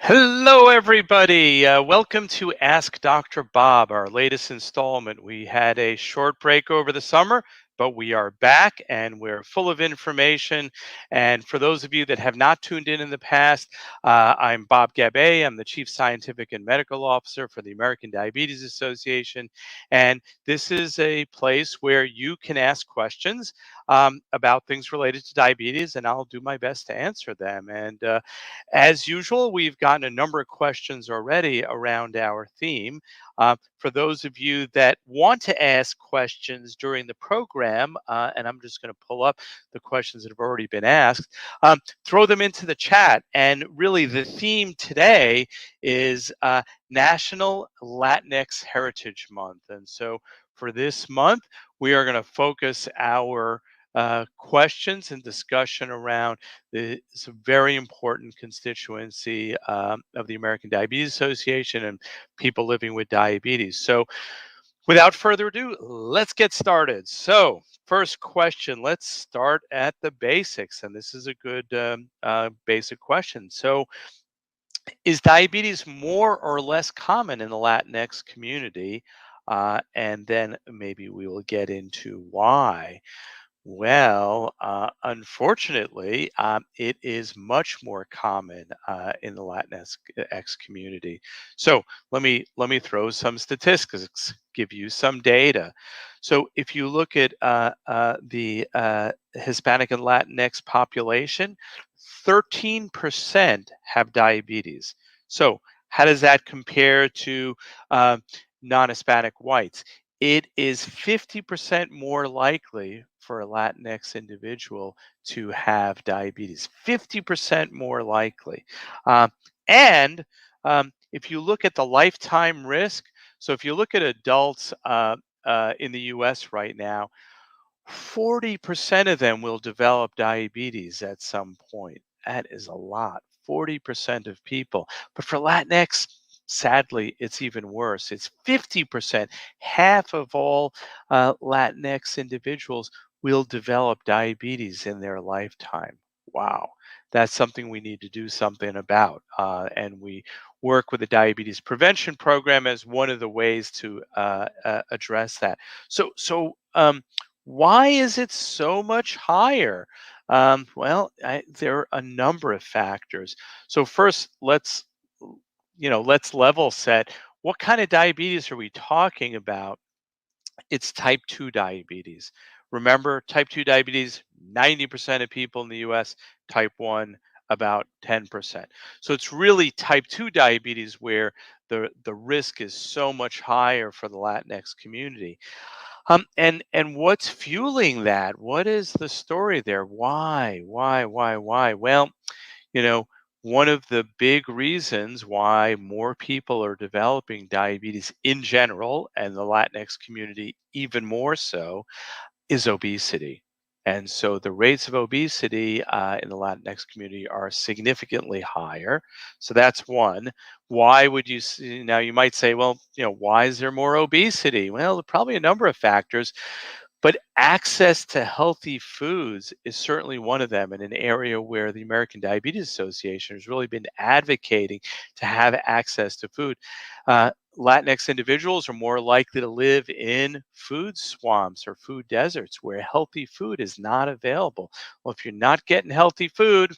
Hello, everybody. Welcome to Ask Dr. Bob, our latest installment. We had a short break over the summer, but we are back and we're full of information. And for those of you that have not tuned in the past, I'm Bob Gabbay. I'm the Chief Scientific and Medical Officer for the American Diabetes Association. And this is a place where you can ask questions about things related to diabetes, and I'll do my best to answer them. And as usual, we've gotten a number of questions already around our theme. For those of you that want to ask questions during the program, and I'm just going to pull up the questions that have already been asked, throw them into the chat. And really, the theme today is National Latinx Heritage Month. And so for this month, we are going to focus our questions and discussion around it's a very important constituency of the American Diabetes Association and people living with diabetes. So, without further ado, let's get started. So, first question, let's start at the basics. And this is a good basic question. So, is diabetes more or less common in the Latinx community? And then maybe we will get into why. Well, unfortunately, it is much more common in the Latinx community. So let me throw some statistics, give you some data. So if you look at the Hispanic and Latinx population, 13% have diabetes. So how does that compare to uh, non-Hispanic whites? It is 50% more likely for a Latinx individual to have diabetes. 50% more likely. Uh, and if you look at the lifetime risk, so if you look at adults in the US right now, 40% of them will develop diabetes at some point. That is a lot. 40% of people. But for Latinx, sadly, it's even worse. It's 50%. Half of all Latinx individuals will develop diabetes in their lifetime. Wow. That's something we need to do something about. And we work with the diabetes prevention program as one of the ways to address that. So, why is it so much higher? There are a number of factors. So first, let's level set. What kind of diabetes are we talking about? It's type 2 diabetes. Remember, type 2 diabetes, 90% of people in the US, type 1, about 10%. So it's really type 2 diabetes where the risk is so much higher for the Latinx community. And what's fueling that? What is the story there? Why? Well, you know, one of the big reasons why more people are developing diabetes in general, and the Latinx community even more so, is obesity. And so the rates of obesity in the Latinx community are significantly higher. So that's one. Why would you see, now you might say, well, why is there more obesity? Well, probably a number of factors, but access to healthy foods is certainly one of them, in an area where the American Diabetes Association has really been advocating to have access to food. Latinx individuals are more likely to live in food swamps or food deserts where healthy food is not available. Well, if you're not getting healthy food,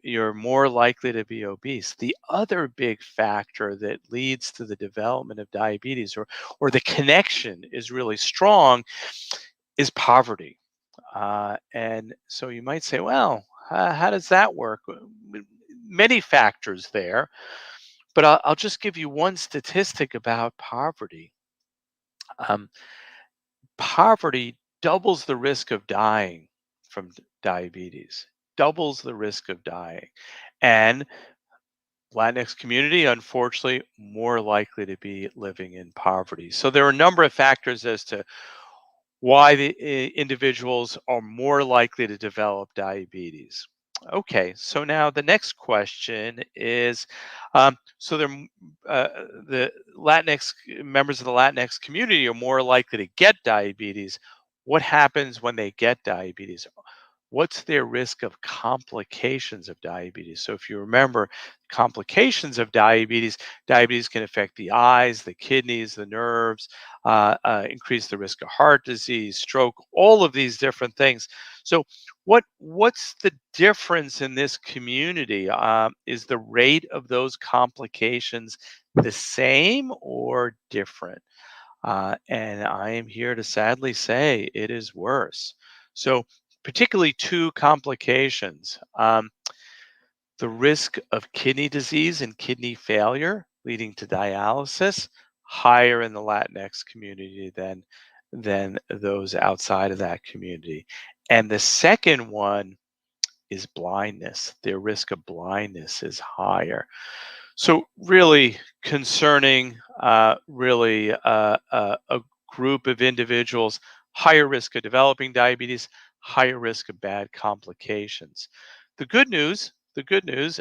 you're more likely to be obese. The other big factor that leads to the development of diabetes, or the connection is really strong, is poverty. And so you might say, well, how does that work? Many factors there, but I'll just give you one statistic about poverty. Um, Poverty doubles the risk of dying from diabetes, doubles the risk of dying. And Latinx community, unfortunately, more likely to be living in poverty. So there are a number of factors as to why the individuals are more likely to develop diabetes. Okay, so now the next question is, so uh, the Latinx members of the Latinx community are more likely to get diabetes. What happens when they get diabetes? what's their risk of complications of diabetes? So if you remember, complications of diabetes can affect the eyes, the kidneys, the nerves, increase the risk of heart disease, stroke, all of these different things. So what's the difference in this community? Is the rate of those complications the same or different? And I am here to sadly say it is worse. So, particularly two complications, the risk of kidney disease and kidney failure leading to dialysis, higher in the Latinx community than those outside of that community. And the second one is blindness. Their risk of blindness is higher. So really concerning, a group of individuals, higher risk of developing diabetes, higher risk of bad complications. The good news,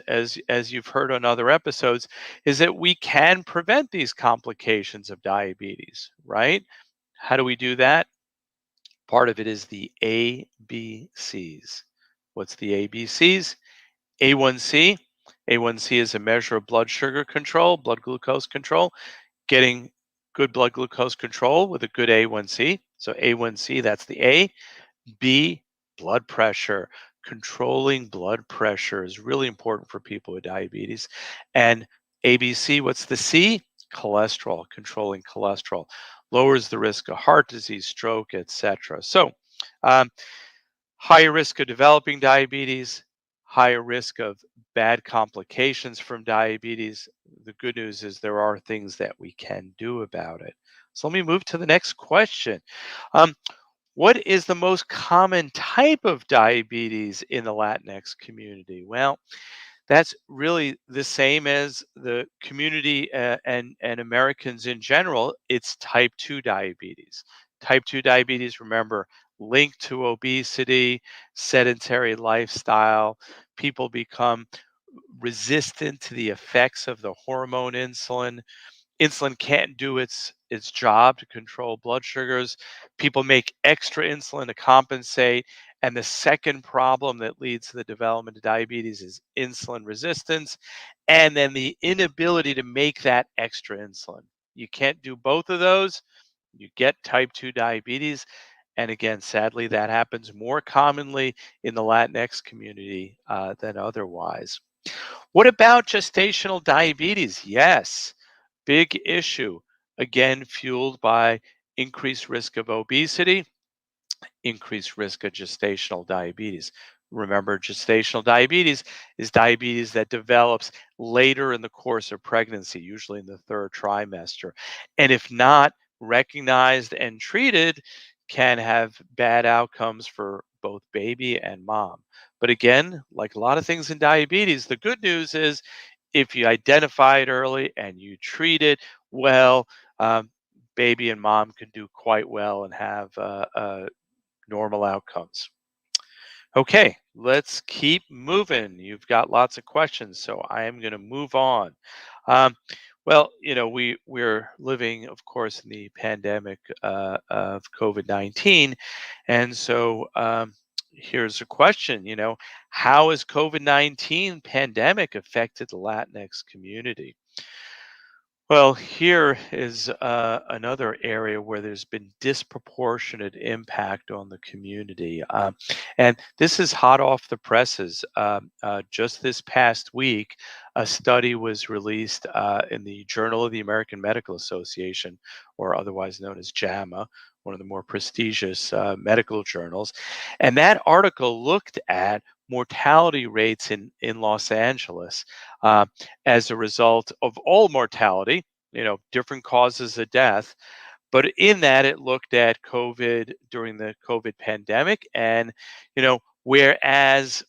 as you've heard on other episodes, is that we can prevent these complications of diabetes, right? How do we do that? Part of it is the ABCs. What's the ABCs? A1C. A1C is a measure of blood sugar control, blood glucose control, getting good blood glucose control with a good A1C. So A1C, that's the A. B, blood pressure. Controlling blood pressure is really important for people with diabetes. And ABC, what's the C? Cholesterol, controlling cholesterol. Lowers the risk of heart disease, stroke, etc. So, um, higher risk of developing diabetes, higher risk of bad complications from diabetes. The good news is there are things that we can do about it. So let me move to the next question. Um, what is the most common type of diabetes in the Latinx community? Well, that's really the same as the community, and Americans in general. It's type 2 diabetes. Type 2 diabetes, remember, linked to obesity, sedentary lifestyle. People become resistant to the effects of the hormone insulin. Insulin can't do its job to control blood sugars. People make extra insulin to compensate. And the second problem that leads to the development of diabetes is insulin resistance, and then the inability to make that extra insulin. You can't do both of those, you get type 2 diabetes. And again, sadly, that happens more commonly in the Latinx community than otherwise. What about gestational diabetes? Yes, big issue. Again, fueled by increased risk of obesity, increased risk of gestational diabetes. Remember, gestational diabetes is diabetes that develops later in the course of pregnancy, usually in the third trimester. And if not recognized and treated, can have bad outcomes for both baby and mom. But again, like a lot of things in diabetes, the good news is if you identify it early and you treat it well, um, baby and mom can do quite well and have normal outcomes. Okay, let's keep moving. You've got lots of questions, so I am going to move on. Um, well, we're living, of course, in the pandemic of COVID-19, and so here's a question. How has COVID-19 pandemic affected the Latinx community? Well, here is another area where there's been disproportionate impact on the community. And this is hot off the presses. Just this past week, a study was released in the Journal of the American Medical Association, or otherwise known as JAMA, one of the more prestigious medical journals. And that article looked at mortality rates in Los Angeles. Uh, as a result of all mortality, different causes of death. But in that, it looked at COVID during the COVID pandemic. And, whereas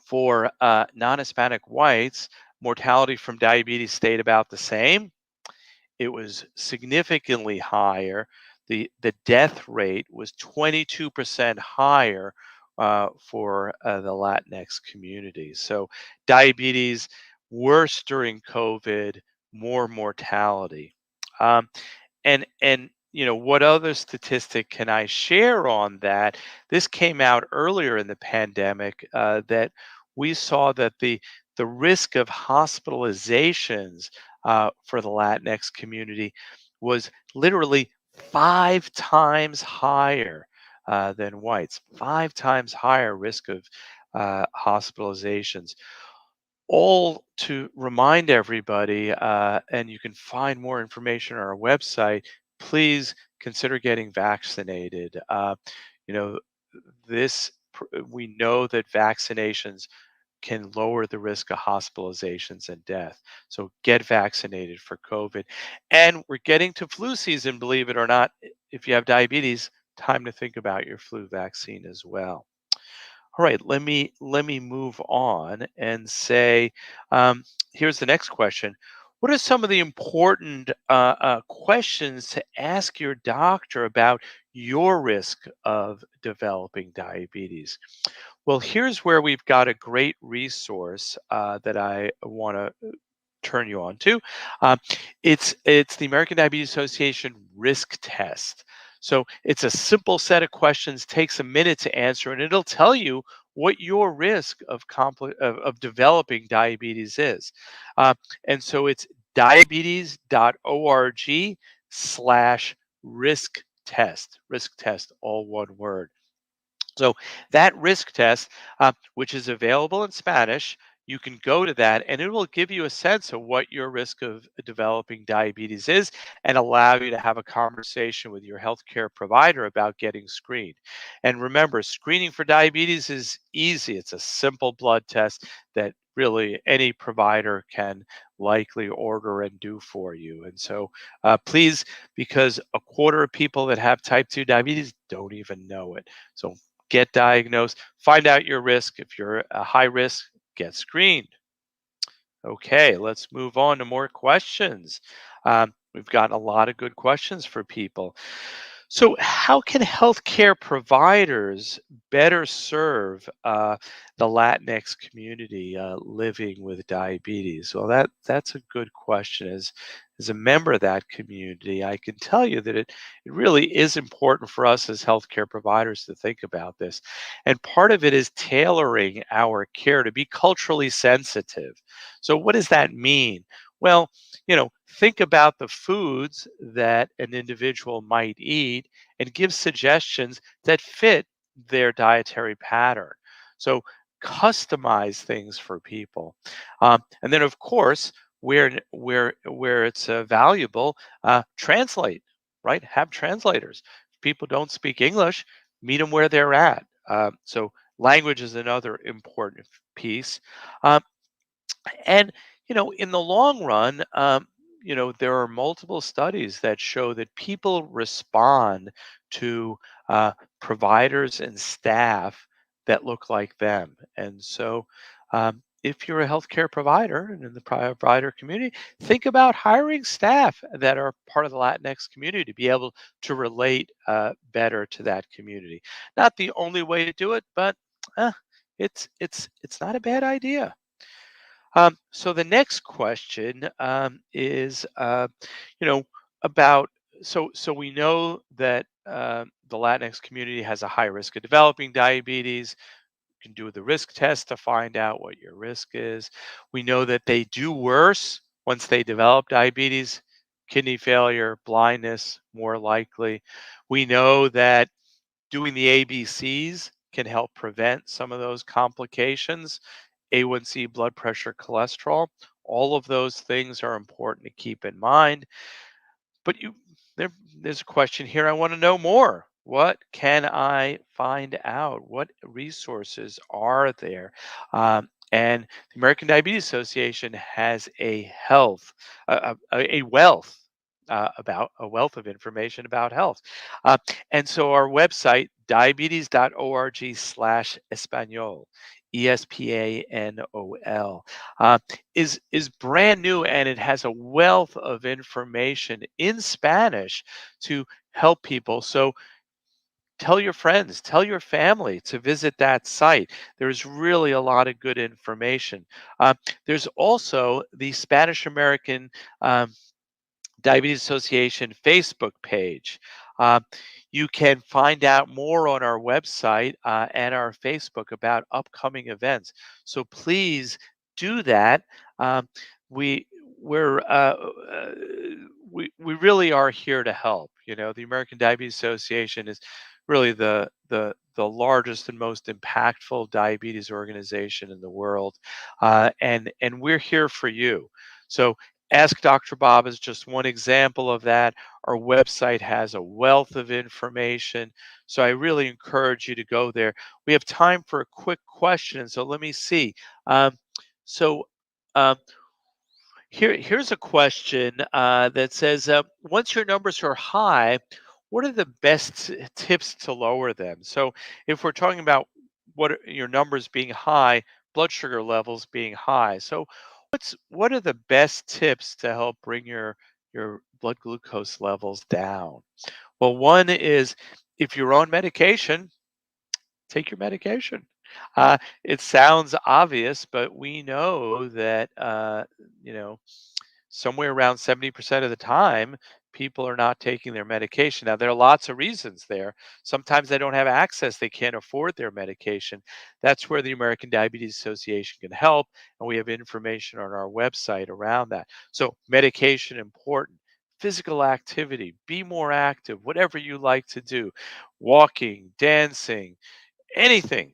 for non Hispanic whites, mortality from diabetes stayed about the same, it was significantly higher. The death rate was 22% higher for the Latinx community. So diabetes worse during COVID, more mortality. Um, and what other statistic can I share on that? This came out earlier in the pandemic, that we saw that the risk of hospitalizations for the Latinx community was literally 5 times higher than whites, 5 times higher risk of hospitalizations. All to remind everybody, and you can find more information on our website, please consider getting vaccinated. You know, we know that vaccinations can lower the risk of hospitalizations and death. So get vaccinated for COVID. And we're getting to flu season, believe it or not. If you have diabetes, time to think about your flu vaccine as well. All right, let me move on and say, here's the next question. What are some of the important questions to ask your doctor about your risk of developing diabetes? Well, here's where we've got a great resource that I want to turn you on to. Uh, it's the American Diabetes Association risk test. So it's a simple set of questions, takes a minute to answer, and it'll tell you what your risk of developing diabetes is. Uh, and so it's diabetes.org/risk test, all one word. So that risk test, which is available in Spanish, you can go to that and it will give you a sense of what your risk of developing diabetes is and allow you to have a conversation with your healthcare provider about getting screened. And remember, screening for diabetes is easy. It's a simple blood test that really any provider can likely order and do for you. And so please, because a quarter of people that have type 2 diabetes don't even know it. So get diagnosed, find out your risk. If you're a high risk, get screened. Okay, let's move on to more questions. We've got a lot of good questions for people. So, how can healthcare providers better serve the Latinx community living with diabetes? Well, that's a good question. As a member of that community, I can tell you that it really is important for us as healthcare providers to think about this. And part of it is tailoring our care to be culturally sensitive. So, what does that mean? Well, think about the foods that an individual might eat and give suggestions that fit their dietary pattern. So customize things for people. And then, of course, where it's valuable, translate, right? Have translators. If people don't speak English, meet them where they're at. So language is another important piece. Um, and, in the long run, there are multiple studies that show that people respond to providers and staff that look like them. And so, if you're a healthcare provider and in the provider community, think about hiring staff that are part of the Latinx community to be able to relate better to that community. Not the only way to do it, but uh, it's not a bad idea. So the next question is, you know, about so we know that the Latinx community has a high risk of developing diabetes. You can do the risk test to find out what your risk is. We know that they do worse once they develop diabetes, kidney failure, blindness, more likely. We know that doing the ABCs can help prevent some of those complications. A1C, blood pressure, cholesterol, all of those things are important to keep in mind. But there's a question here. I want to know more. What can I find out? What resources are there? And the American Diabetes Association has a wealth about a wealth of information about health. Uh, and so our website, diabetes.org/espanol, ESPANOL, is brand new and it has a wealth of information in Spanish to help people. So tell your friends, tell your family to visit that site. There's really a lot of good information. There's also the Spanish American um, Diabetes Association Facebook page. Uh, you can find out more on our website and our Facebook about upcoming events. So please do that. Um, we we're we really are here to help. You know, the American Diabetes Association is really the largest and most impactful diabetes organization in the world, and we're here for you. So Ask Dr. Bob is just one example of that. Our website has a wealth of information. So I really encourage you to go there. We have time for a quick question. So let me see. Um, so um, here's a question that says, once your numbers are high, what are the best tips to lower them? So if we're talking about your numbers being high, blood sugar levels being high. So what are the best tips to help bring your blood glucose levels down? Well, one is if you're on medication, take your medication. It sounds obvious, but we know that you know somewhere around 70% of the time, people are not taking their medication. Now, there are lots of reasons there. Sometimes they don't have access, they can't afford their medication. That's where the American Diabetes Association can help, and we have information on our website around that. So, medication important. Physical activity, be more active, whatever you like to do, walking, dancing, anything,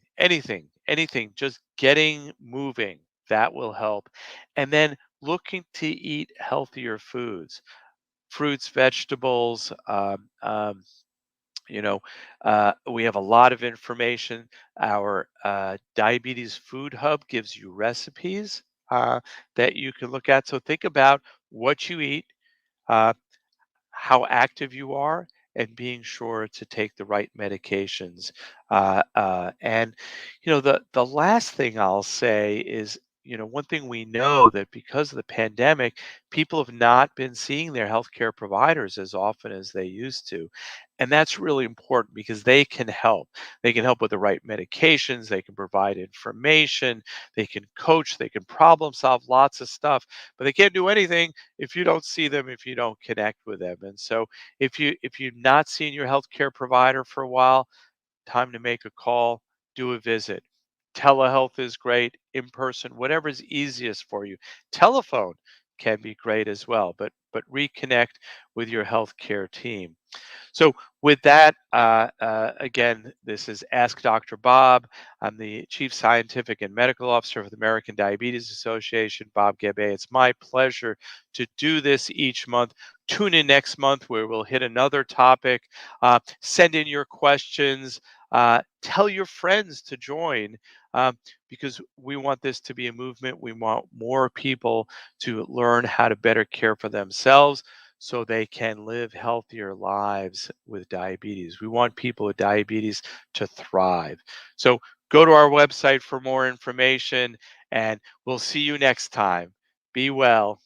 just getting moving, that will help. And then looking to eat healthier foods, fruits, vegetables. You know, we have a lot of information. Our diabetes food hub gives you recipes that you can look at. So think about what you eat. Uh, how active you are and being sure to take the right medications. And the last thing I'll say is, one thing we know that because of the pandemic, people have not been seeing their healthcare providers as often as they used to. And that's really important because they can help. They can help with the right medications, they can provide information, they can coach, they can problem solve lots of stuff, but they can't do anything if you don't see them, if you don't connect with them. And so if you've not seen your healthcare provider for a while, time to make a call, do a visit. Telehealth is great, in person, whatever is easiest for you. Telephone can be great as well, but reconnect with your healthcare team. So, with that, again, this is Ask Dr. Bob. I'm the Chief Scientific and Medical Officer of the American Diabetes Association, Bob Gabe. It's my pleasure to do this each month. Tune in next month where we'll hit another topic. Send in your questions. Tell your friends to join because we want this to be a movement. We want more people to learn how to better care for themselves so they can live healthier lives with diabetes. We want people with diabetes to thrive. So go to our website for more information, and we'll see you next time. Be well.